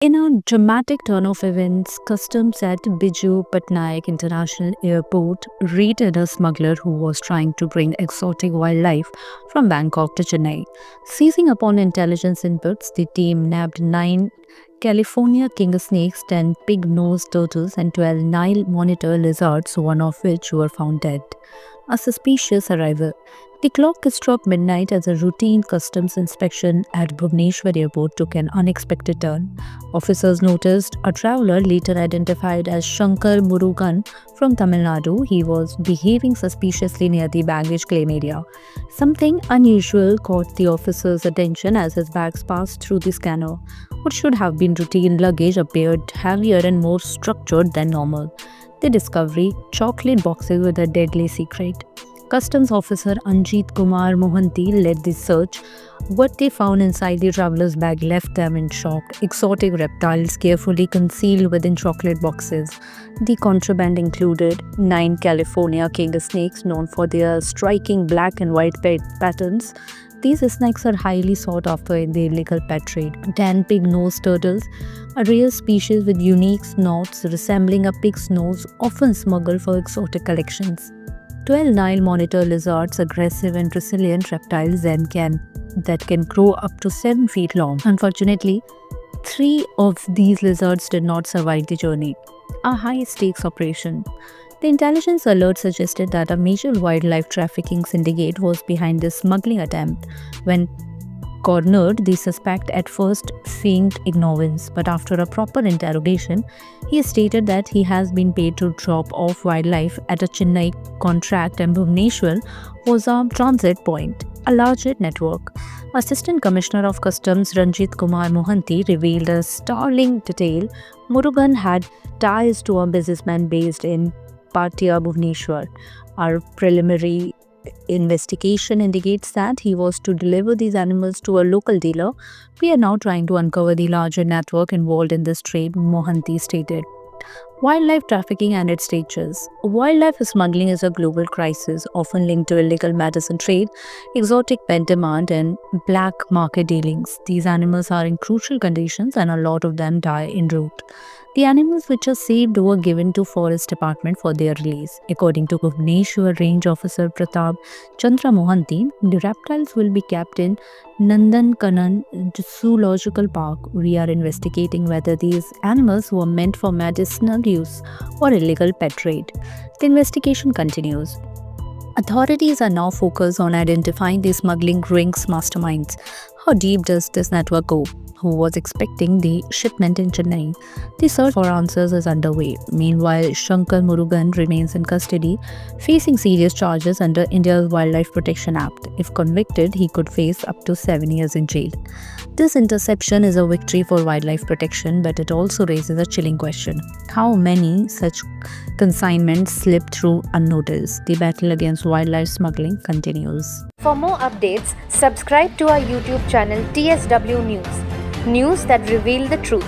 In a dramatic turn of events, customs at Biju Patnaik International Airport raided a smuggler who was trying to bring exotic wildlife from Bangkok to Chennai. Seizing upon intelligence inputs, the team nabbed 9 California king snakes, 10 pig-nosed turtles, and 12 Nile monitor lizards, one of which were found dead. A suspicious arrival. The clock struck midnight as a routine customs inspection at Bhubaneswar Airport took an unexpected turn. Officers noticed a traveler later identified as Shankar Murugan from Tamil Nadu. He was behaving suspiciously near the baggage claim area. Something unusual caught the officers' attention as his bags passed through the scanner. What should have been routine luggage appeared heavier and more structured than normal. The discovery: chocolate boxes with a deadly secret. Customs officer Anjit Kumar Mohanty led the search. What they found inside the traveler's bag left them in shock. Exotic reptiles carefully concealed within chocolate boxes. The contraband included 9 California king snakes known for their striking black and white patterns. These snakes are highly sought after in the illegal pet trade. 10 pig-nosed turtles, a rare species with unique snouts resembling a pig's nose, often smuggled for exotic collections. 12 Nile monitor lizards, aggressive and resilient reptiles that can grow up to 7 feet long. Unfortunately, 3 of these lizards did not survive the journey. A high-stakes operation. The intelligence alert suggested that a major wildlife trafficking syndicate was behind this smuggling attempt. When cornered, the suspect at first feigned ignorance, but after a proper interrogation, he stated that he has been paid to drop off wildlife at a Chennai contract and Bhubaneswar was a transit point. A larger network. Assistant Commissioner of Customs Ranjit Kumar Mohanty revealed a startling detail. Murugan had ties to a businessman based in Patia, Bhubaneswar. Our preliminary investigation indicates that he was to deliver these animals to a local dealer. We are now trying to uncover the larger network involved in this trade, Mohanty stated. Wildlife trafficking and its stages. Wildlife smuggling is a global crisis, often linked to illegal medicine trade, exotic pet demand, and black market dealings. These animals are in crucial conditions and a lot of them die en route. The animals which are saved were given to Forest Department for their release. According to Bhubaneswar Range Officer Pratap Chandra Mohanty, the reptiles will be kept in Nandankanan Zoological Park. We are investigating whether these animals were meant for medicinal use or illegal pet trade. The investigation continues. Authorities are now focused on identifying the smuggling rings masterminds. How deep does this network go? Who was expecting the shipment in Chennai? The search for answers is underway. Meanwhile, Shankar Murugan remains in custody, facing serious charges under India's Wildlife Protection Act. If convicted, he could face up to 7 years in jail. This interception is a victory for wildlife protection, but it also raises a chilling question. How many such consignments slip through unnoticed? The battle against wildlife smuggling continues. For more updates, subscribe to our YouTube channel TSW News. News that reveal the truth.